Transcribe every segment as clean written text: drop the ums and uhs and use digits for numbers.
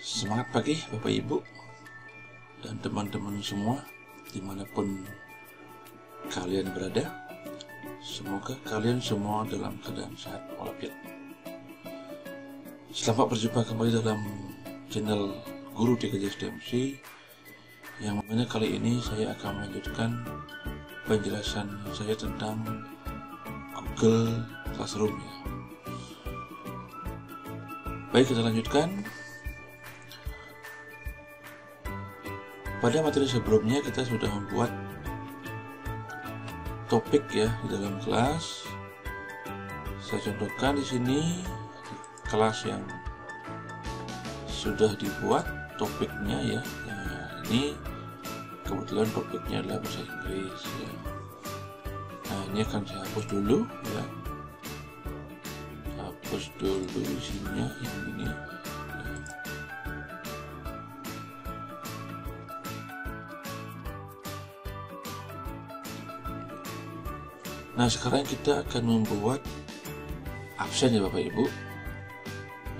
Semangat pagi Bapak Ibu dan teman-teman semua dimanapun kalian berada. Semoga kalian semua dalam keadaan sehat walafiat. Selamat berjumpa kembali dalam channel Guru TKJ-STMC, yang mana kali ini saya akan melanjutkan penjelasan saya tentang Google Classroom ya. Baik, kita lanjutkan. Pada materi sebelumnya kita sudah membuat topik ya di dalam kelas. Saya contohkan di sini kelas yang sudah dibuat topiknya ya. Nah, ini kebetulan topiknya adalah bahasa Inggris ya. Nah, ini akan saya hapus dulu ya. Hapus dulu isinya yang ini. Nah, sekarang kita akan membuat absen ya Bapak Ibu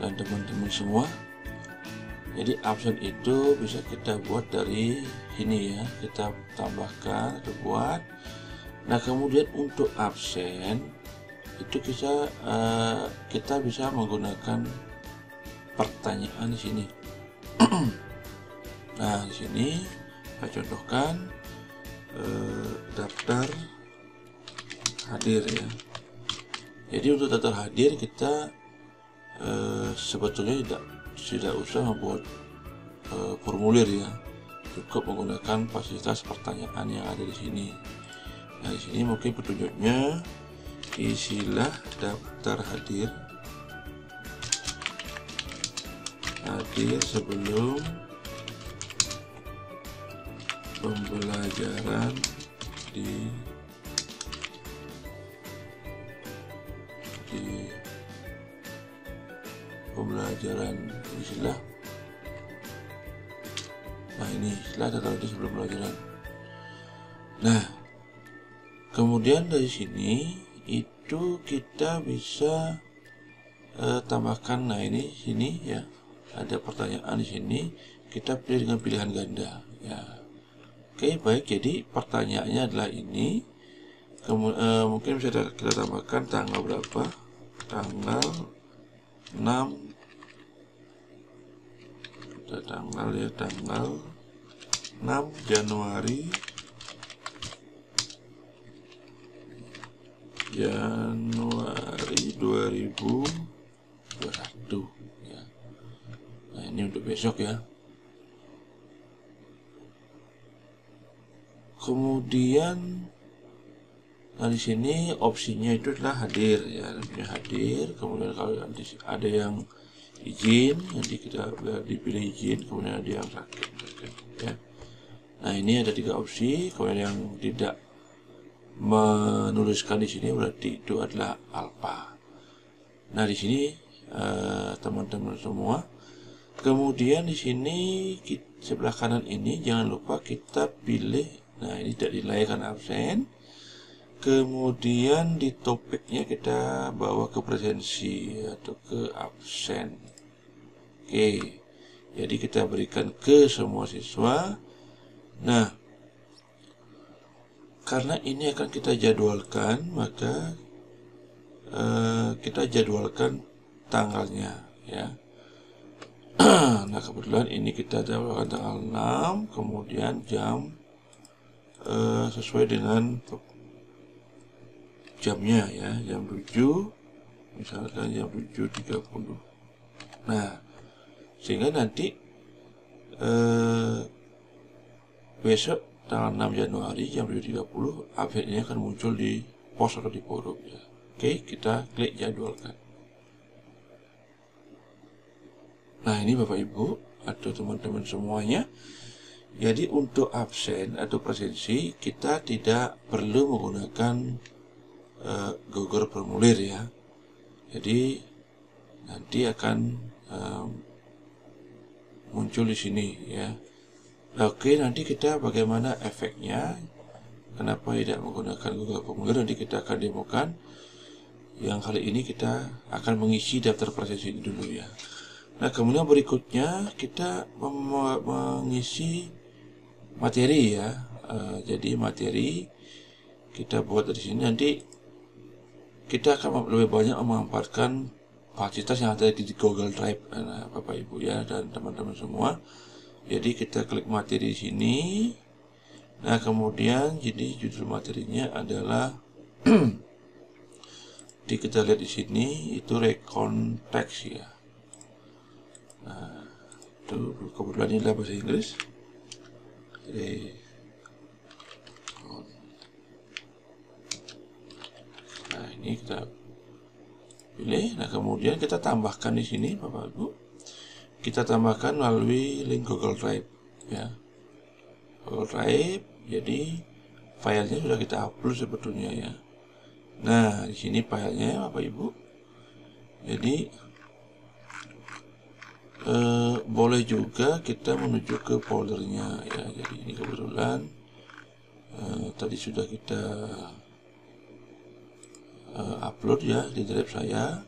dan teman-teman semua. Jadi absen itu bisa kita buat dari ini ya, kita tambahkan atau buat. Nah, kemudian untuk absen itu kita bisa menggunakan pertanyaan di sini. Nah, di sini saya contohkan daftar hadir ya. Jadi untuk daftar hadir kita sebetulnya tidak usah membuat formulir ya, cukup menggunakan fasilitas pertanyaan yang ada di sini. Nah, di sini mungkin petunjuknya isilah daftar hadir sebelum pembelajaran di pembelajaran istilah. Nah, ini istilah data hadir sebelum pembelajaran. Nah, kemudian dari sini itu kita bisa tambahkan. Nah, ini sini ya ada pertanyaan di sini, kita pilih dengan pilihan ganda ya. Oke, baik. Jadi pertanyaannya adalah ini. Mungkin bisa kita tambahkan tanggal berapa, tanggal 6, kita tanggal 6 Januari 2021 ya. Nah, ini untuk besok ya. Kemudian di sini opsinya itu adalah hadir ya, hadir. Kemudian kalau ada yang izin, nanti kita dipilih izin. Kemudian ada yang sakit ya. Nah, ini ada 3 opsi. Kemudian yang tidak menuliskan di sini berarti itu adalah alpha. Nah, di sini teman-teman semua. Kemudian di sini sebelah kanan ini jangan lupa kita pilih. Nah, ini tidak dinilaikan absen. Kemudian di topiknya kita bawa ke presensi atau ke absen. Oke, jadi kita berikan ke semua siswa. Nah, karena ini akan kita jadwalkan, maka kita jadwalkan tanggalnya ya. Nah, kebetulan ini kita jadwalkan tanggal 6, kemudian jam sesuai dengan jamnya ya, jam 7, misalkan jam 7.30. Nah, sehingga nanti besok tanggal 6 Januari jam 7.30 absen ini akan muncul di pos atau di forum ya. Oke, kita klik jadwalkan. Nah, ini Bapak Ibu atau teman-teman semuanya. Jadi untuk absen atau presensi kita tidak perlu menggunakan Google formulir ya. Jadi nanti akan muncul di sini ya. Oke, nanti kita bagaimana efeknya, kenapa tidak menggunakan Google formulir, nanti kita akan demokan. Yang kali ini kita akan mengisi daftar presensi ini dulu ya. Nah, kemudian berikutnya kita mengisi materi ya. Jadi materi kita buat dari sini, nanti kita akan lebih banyak memanfaatkan fasilitas yang ada di Google Drive, Bapak Ibu ya, dan teman-teman semua. Jadi kita klik materi di sini. Nah, kemudian jadi judul materinya adalah kita lihat di sini itu recon text ya. Nah, itu kebetulan ini adalah bahasa Inggris. Nah, ini kita pilih. Nah, kemudian kita tambahkan di sini, Bapak Ibu. Kita tambahkan melalui link Google Drive ya. Google Drive. Jadi filenya sudah kita upload sebetulnya ya. Nah, di sini filenya Bapak Ibu. Jadi boleh juga kita menuju ke foldernya ya. Jadi ini kebetulan tadi sudah kita upload ya di drive saya.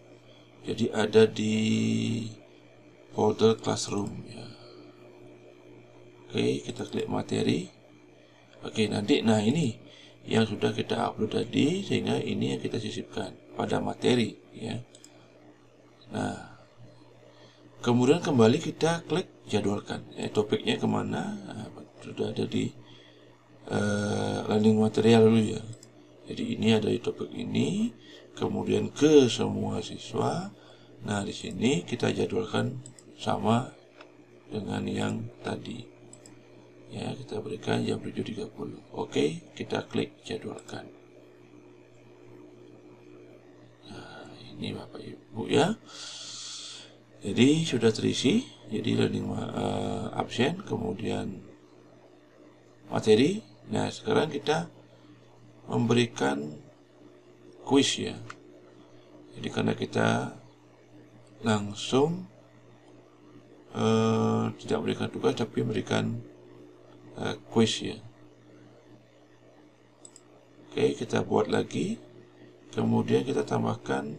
Jadi ada di folder Classroom ya. Oke, kita klik materi. Oke, nanti nah ini yang sudah kita upload tadi, sehingga ini yang kita sisipkan pada materi ya. Nah, kemudian kembali kita klik jadwalkan topiknya kemana. Nah, sudah ada di landing material dulu ya. Jadi ini ada di topik ini, kemudian ke semua siswa. Nah, di sini kita jadwalkan sama dengan yang tadi ya, kita berikan jam 7.30. Oke, kita klik jadwalkan. Nah, ini Bapak Ibu ya. Jadi sudah terisi. Jadi learning absen, kemudian materi. Nah, sekarang kita memberikan kuis ya. Jadi karena kita langsung tidak memberikan tugas, tapi memberikan kuis ya. Oke, kita buat lagi. Kemudian kita tambahkan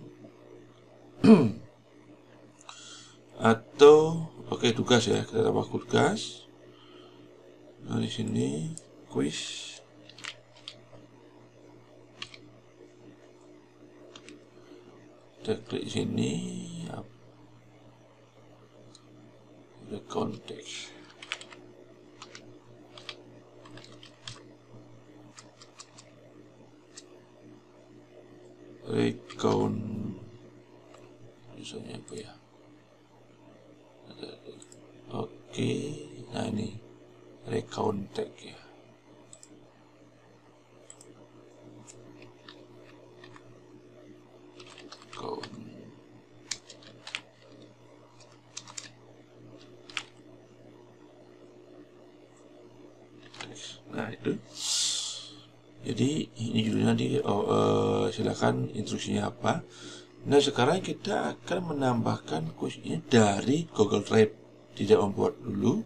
atau tugas ya, kita tambah tugas. Nah, di sini kuis. Kita klik sini, ada konteks. Recount misalnya apa ya. Oke, nah ini recount tag ya. Nah, itu. Jadi ini judulnya silakan instruksinya apa. Nah, sekarang kita akan menambahkan kuis ini dari Google Drive. Tidak membuat dulu,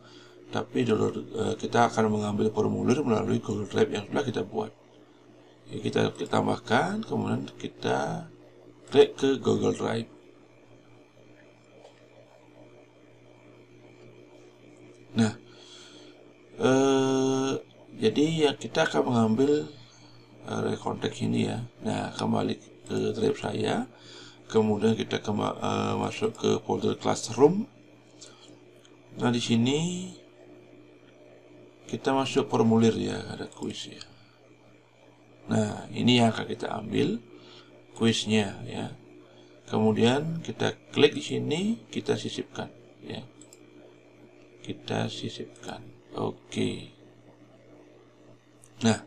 tapi dulu kita akan mengambil formulir melalui Google Drive yang sudah kita buat. Jadi kita tambahkan, kemudian kita klik ke Google Drive. Nah, jadi ya kita akan mengambil konteks ini ya. Nah, kembali ke drive saya, kemudian kita masuk ke folder Classroom. Nah, di sini kita masuk formulir ya, ada kuis ya. Nah, ini yang akan kita ambil kuisnya ya. Kemudian kita klik di sini, kita sisipkan ya. Kita sisipkan. Oke. Nah,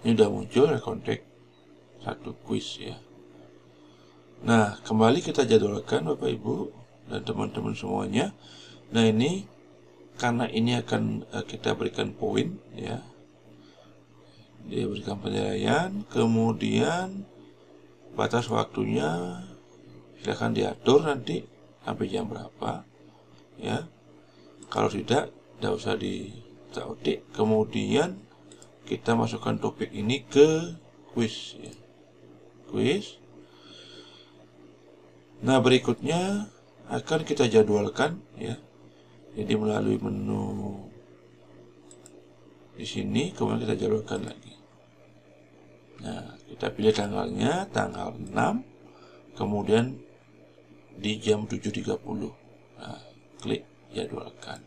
ini udah muncul konteks satu kuis ya. Nah, kembali kita jadwalkan Bapak Ibu dan teman-teman semuanya. Nah, ini karena ini akan kita berikan poin ya. Dia berikan penilaian, kemudian batas waktunya silahkan diatur nanti sampai jam berapa ya. Kalau tidak usah ditarik. Kemudian kita masukkan topik ini ke kuis ya. Kuis. Nah, berikutnya akan kita jadwalkan ya. Jadi melalui menu di sini, kemudian kita jadwalkan lagi. Nah, kita pilih tanggalnya, tanggal 6, kemudian di jam 7.30. Nah, klik jadwalkan.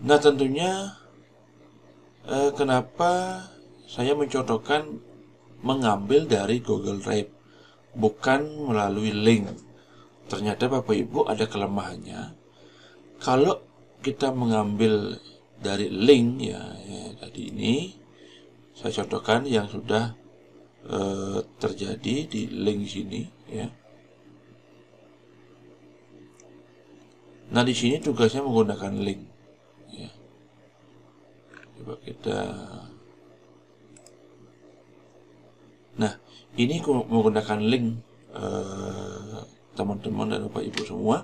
Nah, tentunya kenapa saya mencontohkan mengambil dari Google Drive, bukan melalui link. Ternyata Bapak Ibu ada kelemahannya. Kalau kita mengambil dari link ya tadi ini saya contohkan yang sudah terjadi di link sini ya. Nah, di sini tugasnya menggunakan link ya. Coba kita. Nah, ini menggunakan link teman-teman dan Bapak Ibu semua.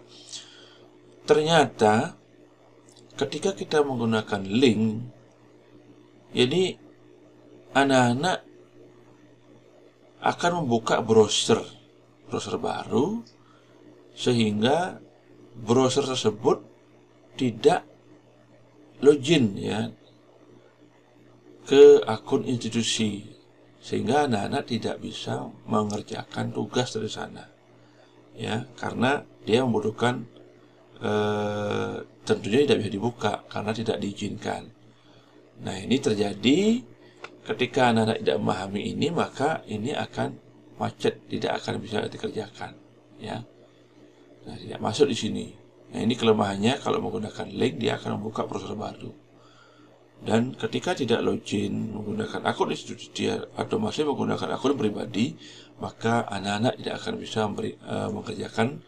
Ternyata ketika kita menggunakan link, jadi anak-anak akan membuka browser baru, sehingga browser tersebut tidak login ya ke akun institusi, sehingga anak-anak tidak bisa mengerjakan tugas dari sana ya, karena dia membutuhkan tentunya tidak bisa dibuka karena tidak diizinkan. Nah, ini terjadi ketika anak-anak tidak memahami ini, maka ini akan macet, tidak akan bisa dikerjakan ya. Nah, tidak masuk di sini. Nah, ini kelemahannya. Kalau menggunakan link, dia akan membuka browser baru. Dan ketika tidak login menggunakan akun institusi dia atau masih menggunakan akun pribadi, maka anak-anak tidak akan bisa mengerjakan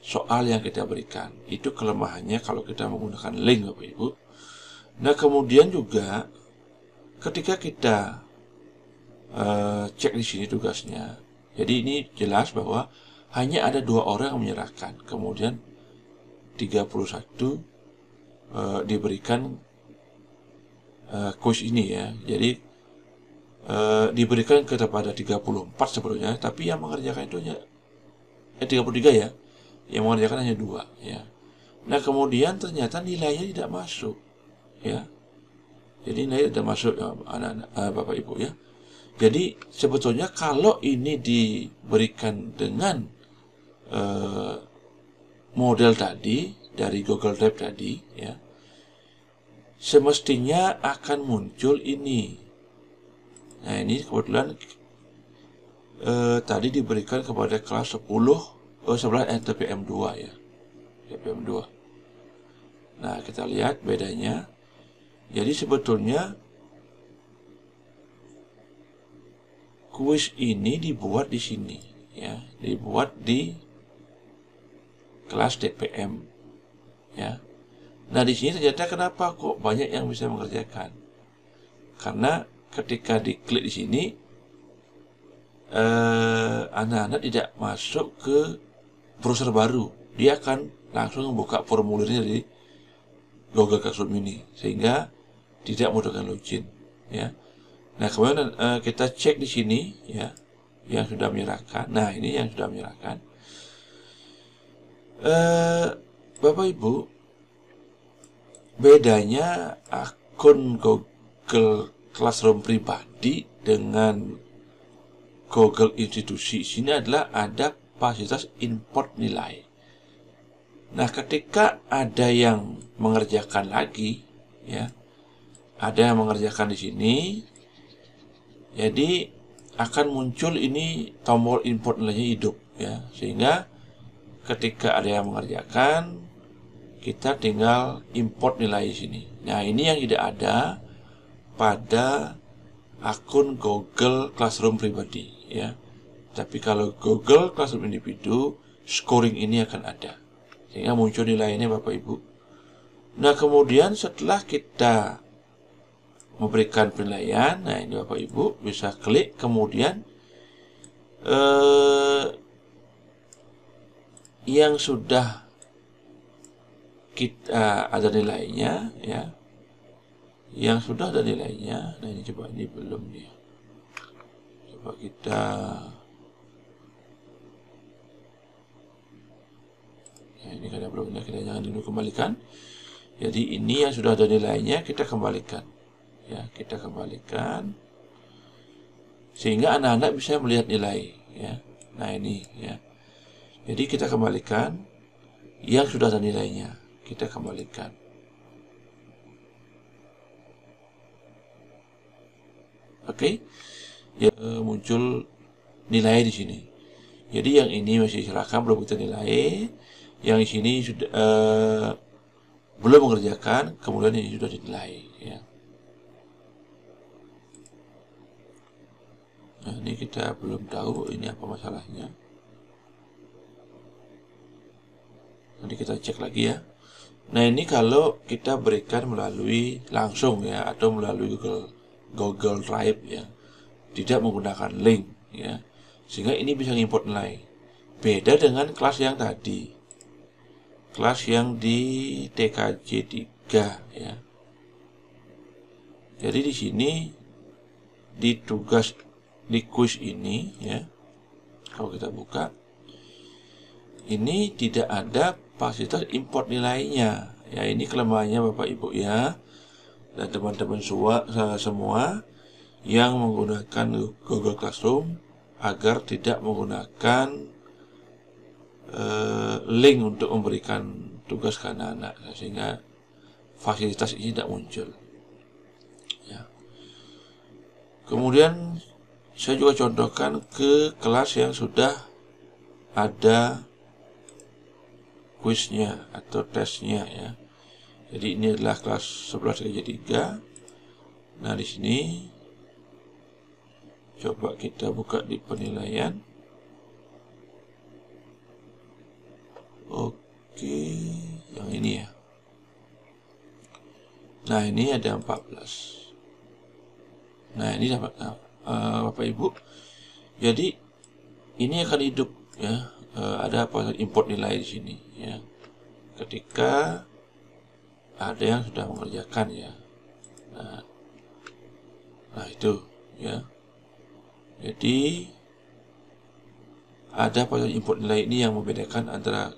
soal yang kita berikan. Itu kelemahannya kalau kita menggunakan link, Bapak Ibu. Nah, kemudian juga ketika kita cek di sini tugasnya, jadi ini jelas bahwa hanya ada 2 orang yang menyerahkan, kemudian 31 diberikan kuis ini ya. Jadi diberikan kepada 34 sebelumnya, tapi yang mengerjakan itu hanya 33 ya. Yang mengerjakan hanya 2 ya. Nah, kemudian ternyata nilainya tidak masuk ya. Jadi nilai tidak masuk ya, anak-anak Bapak Ibu ya. Jadi sebetulnya kalau ini diberikan dengan model tadi dari Google Drive tadi ya, semestinya akan muncul ini. Nah, ini kebetulan tadi diberikan kepada kelas 11 TPM2 ya. TPM2. Nah, kita lihat bedanya. Jadi sebetulnya kuis ini dibuat di sini ya, dibuat di kelas TPM ya. Nah, di sini ternyata kenapa kok banyak yang bisa mengerjakan? Karena ketika diklik di sini anak-anak tidak masuk ke browser baru, dia akan langsung membuka formulirnya di Google Classroom ini, sehingga tidak memudahkan login ya. Nah, kemudian kita cek di sini ya, yang sudah menyerahkan. Nah, ini yang sudah menyerahkan. Bapak Ibu, bedanya akun Google Classroom pribadi dengan Google institusi sini adalah ada fasilitas import nilai. Nah, ketika ada yang mengerjakan lagi ya, ada yang mengerjakan di sini, jadi akan muncul ini tombol import nilainya hidup ya, sehingga ketika ada yang mengerjakan, kita tinggal import nilai di sini. Nah, ini yang tidak ada pada akun Google Classroom pribadi ya. Tapi kalau Google Classroom individu, scoring ini akan ada, sehingga muncul nilainya Bapak Ibu. Nah, kemudian setelah kita memberikan penilaian, nah ini Bapak Ibu bisa klik, kemudian yang sudah kita ada nilainya ya, yang sudah ada nilainya. Nah, ini coba, ini belum nih, coba kita Ya, ini karena belum ada, kita jangan dulu kembalikan. Jadi ini yang sudah ada nilainya kita kembalikan. Ya, kita kembalikan sehingga anak-anak bisa melihat nilai. Ya, nah ini ya. Jadi kita kembalikan yang sudah ada nilainya, kita kembalikan. Oke, ya, muncul nilai di sini. Jadi yang ini masih silakan belum kita nilai, yang di sini sudah belum mengerjakan, kemudian ini sudah dinilai. Ya. Nah, ini kita belum tahu ini apa masalahnya. Nanti kita cek lagi ya. Nah, ini kalau kita berikan melalui langsung ya, atau melalui Google Drive ya, tidak menggunakan link ya, sehingga ini bisa import nilai. Beda dengan kelas yang tadi, kelas yang di TKJ 3 ya. Jadi di sini di tugas di kuis ini ya, kalau kita buka ini tidak ada fasilitas import nilainya ya. Ini kelemahannya Bapak Ibu ya, dan teman-teman semua yang menggunakan Google Classroom agar tidak menggunakan link untuk memberikan tugas ke anak-anak, sehingga fasilitas ini tidak muncul ya. Kemudian saya juga contohkan ke kelas yang sudah ada kuisnya atau tesnya ya. Jadi ini adalah kelas 11 TKJ 3. Nah, di sini coba kita buka di penilaian. Oke, yang ini ya. Nah, ini ada 14. Nah, ini dapat Bapak Ibu. Jadi ini akan hidup ya. Ada apa import nilai di sini ya. Ketika ada yang sudah mengerjakan ya. Nah itu ya. Jadi ada proses import nilai ini yang membedakan antara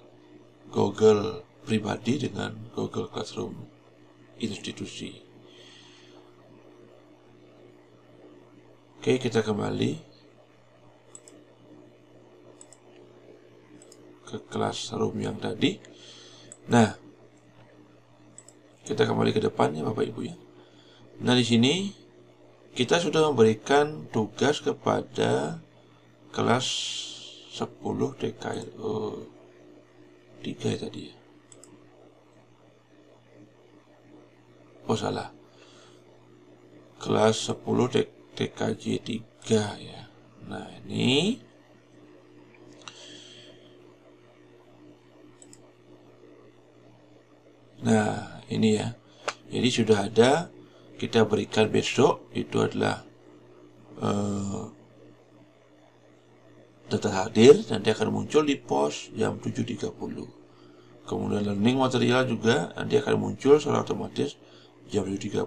Google pribadi dengan Google Classroom institusi. Oke, kita kembali ke Classroom yang tadi. Nah, kita kembali ke depannya Bapak Ibu ya. Nah, di sini kita sudah memberikan tugas kepada kelas 10 DKL 3 tadi ya. Oh salah, kelas 10 TKJ 3 ya. Nah ini ya. Jadi sudah ada, kita berikan besok, itu adalah data hadir, nanti akan muncul di pos jam 7.30. Kemudian learning material juga nanti akan muncul secara otomatis jam 7.30.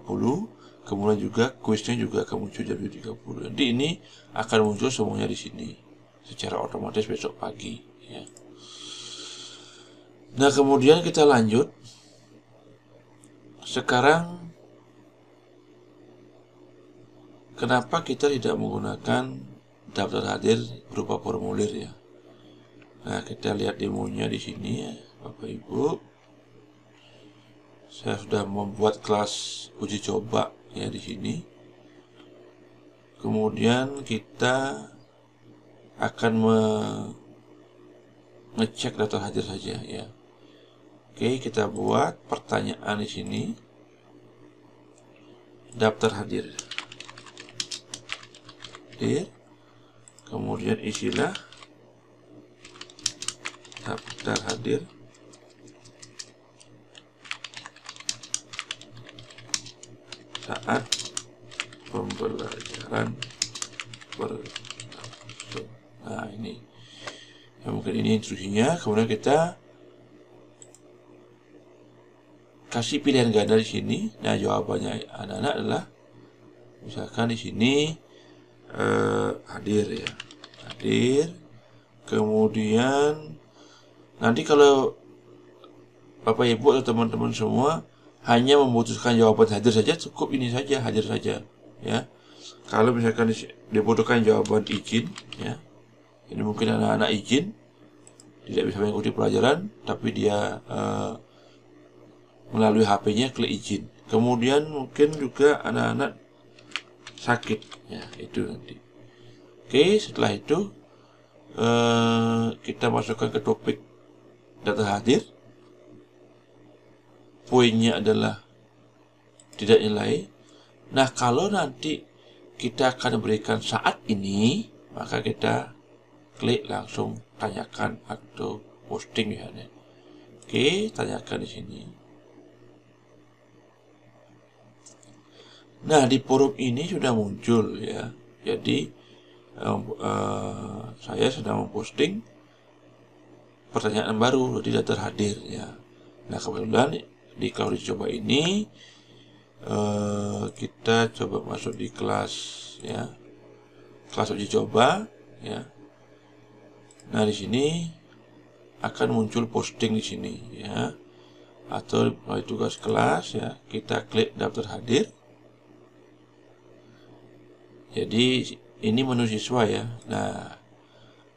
Kemudian juga kuisnya juga akan muncul jam 7.30. Jadi ini akan muncul semuanya di sini secara otomatis besok pagi ya. Nah, kemudian kita lanjut. Sekarang kenapa kita tidak menggunakan daftar hadir berupa formulir ya? Nah, kita lihat demonya di sini ya, Bapak Ibu. Saya sudah membuat kelas uji coba ya di sini. Kemudian kita akan mengecek daftar hadir saja ya. Oke, kita buat pertanyaan di sini. Daftar hadir. Kemudian isilah daftar hadir saat pembelajaran berlangsung. Nah ini ya, mungkin ini instruksinya. Kemudian kita kasih pilihan ganda di sini. Nah, jawabannya anak-anak adalah misalkan di sini hadir ya, hadir. Kemudian nanti kalau Bapak Ibu atau teman-teman semua hanya membutuhkan jawaban hadir saja, cukup ini saja, hadir saja, ya. Kalau misalkan dibutuhkan jawaban izin, ya, ini mungkin anak-anak izin tidak bisa mengikuti pelajaran, tapi dia melalui HP-nya klik izin. Kemudian mungkin juga anak-anak sakit, ya, itu nanti. Oke, setelah itu kita masukkan ke topik data hadir. Poinnya adalah tidak nilai. Nah, kalau nanti kita akan berikan saat ini, maka kita klik langsung tanyakan atau posting ya. Oke, tanyakan di sini. Nah, di forum ini sudah muncul ya. Jadi saya sedang memposting pertanyaan baru di daftar hadir ya. Nah, kebetulan kalau dicoba ini kita coba masuk di kelas ya, kelas uji coba ya. Nah, di sini akan muncul posting di sini ya, atau mulai tugas kelas ya, kita klik daftar hadir. Jadi ini menu siswa ya. Nah,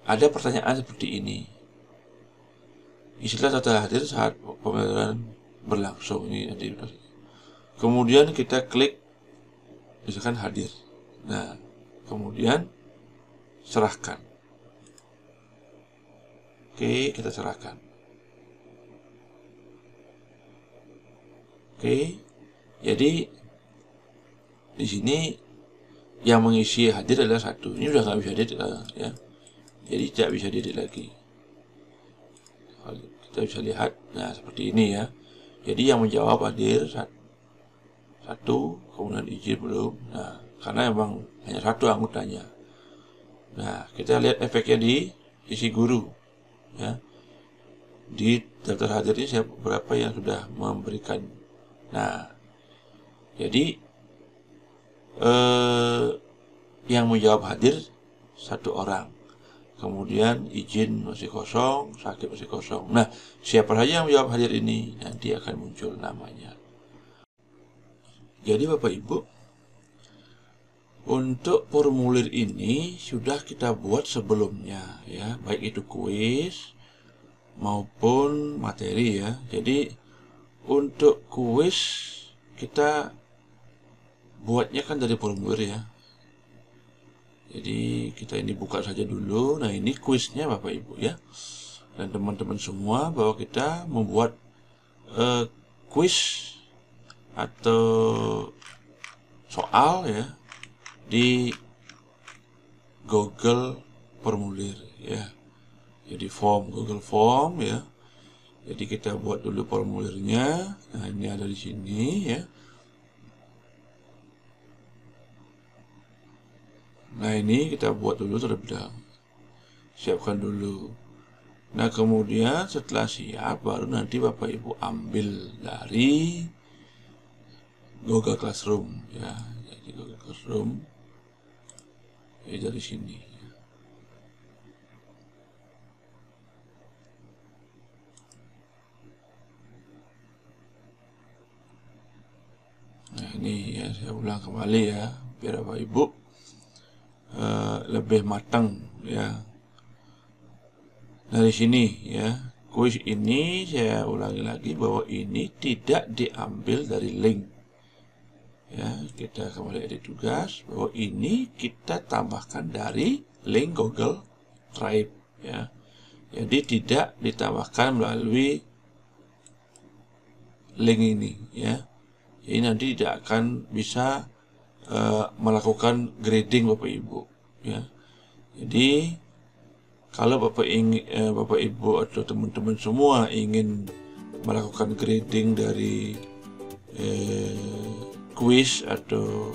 ada pertanyaan seperti ini. Isilah daftar hadir saat pembelajaran berlangsung ini nanti. Kemudian kita klik misalkan hadir. Nah, kemudian serahkan. Oke, kita serahkan. Oke. Jadi di sini yang mengisi hadir adalah satu. Ini udah nggak bisa diedit ya. Jadi tidak bisa diedit lagi. Kita bisa lihat. Nah, seperti ini ya. Jadi yang menjawab hadir satu, kemudian izin belum. Nah, karena emang hanya satu anggotanya. Nah, kita lihat efeknya di isi guru ya. Di daftar hadir ini berapa yang sudah memberikan. Nah, jadi yang menjawab hadir satu orang, kemudian izin masih kosong, sakit masih kosong. Nah, siapa saja yang menjawab hadir ini nanti akan muncul namanya. Jadi Bapak Ibu, untuk formulir ini sudah kita buat sebelumnya ya, baik itu kuis maupun materi ya. Jadi untuk kuis kita buatnya kan dari formulir ya. Jadi kita ini buka saja dulu. Nah, ini kuisnya Bapak Ibu ya, dan teman-teman semua, bahwa kita membuat kuis atau soal ya di Google formulir ya. Jadi Google Form ya. Jadi kita buat dulu formulirnya. Nah, ini ada di sini ya. Nah, ini kita buat dulu terlebih dahulu. Siapkan dulu. Nah, kemudian setelah siap, baru nanti Bapak Ibu ambil dari Google Classroom ya. Jadi Google Classroom dari sini. Nah, ini ya, saya ulang kembali ya, biar Bapak Ibu lebih matang ya. Dari sini ya, kuis ini saya ulangi lagi bahwa ini tidak diambil dari link ya. Kita kembali edit tugas, bahwa ini kita tambahkan dari link Google Drive ya. Jadi tidak ditambahkan melalui link ini ya. Jadi nanti tidak akan bisa melakukan grading Bapak Ibu ya. Jadi kalau Bapak Ibu atau teman-teman semua ingin melakukan grading dari quiz atau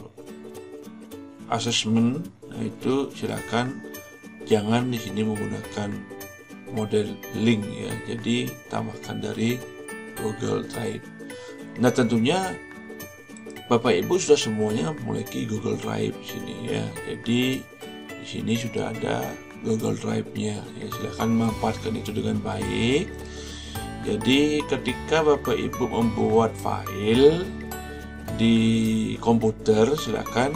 assessment, nah itu silakan, jangan di sini menggunakan model link ya. Jadi tambahkan dari Google Drive. Nah, tentunya Bapak Ibu sudah semuanya memiliki Google Drive di sini ya. Jadi di sini sudah ada Google Drive-nya ya. Silakan manfaatkan itu dengan baik. Jadi ketika Bapak Ibu membuat file di komputer, silakan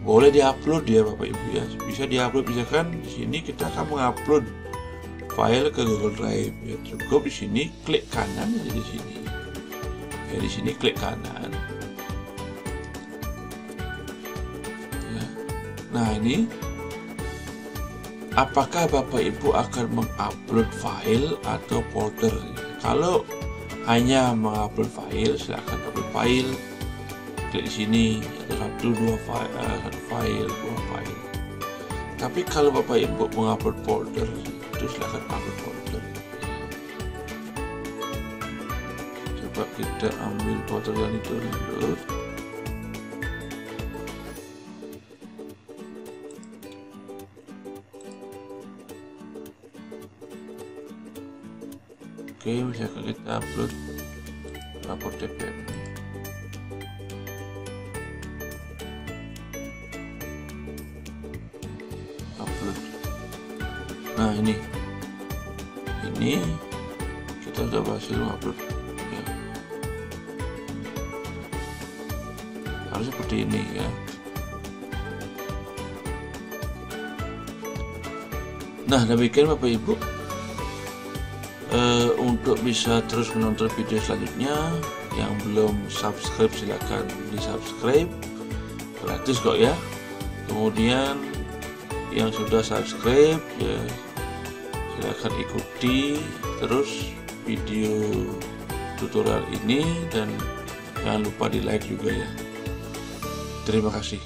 boleh diupload ya Bapak Ibu ya. Bisa diupload, misalkan di sini kita akan mengupload file ke Google Drive ya. Cukup di sini klik kanan aja di sini. Ya, di sini klik kanan. Ya. Nah, ini apakah Bapak Ibu akan mengupload file atau folder? Kalau hanya mengupload file, silakan upload file, klik di sini, ada satu file, dua file. Tapi kalau Bapak Ibu mengupload folder, itu silakan upload folder. Coba kita ambil folder yang itu dulu. Oke, misalkan kita upload rapor TPM. Upload. Nah, ini kita sudah berhasil upload ya. Harus seperti ini ya. Nah, demikian Bapak Ibu. Untuk bisa terus menonton video selanjutnya, yang belum subscribe silakan di subscribe, gratis kok ya. Kemudian yang sudah subscribe ya silakan ikuti terus video tutorial ini, dan jangan lupa di like juga ya. Terima kasih.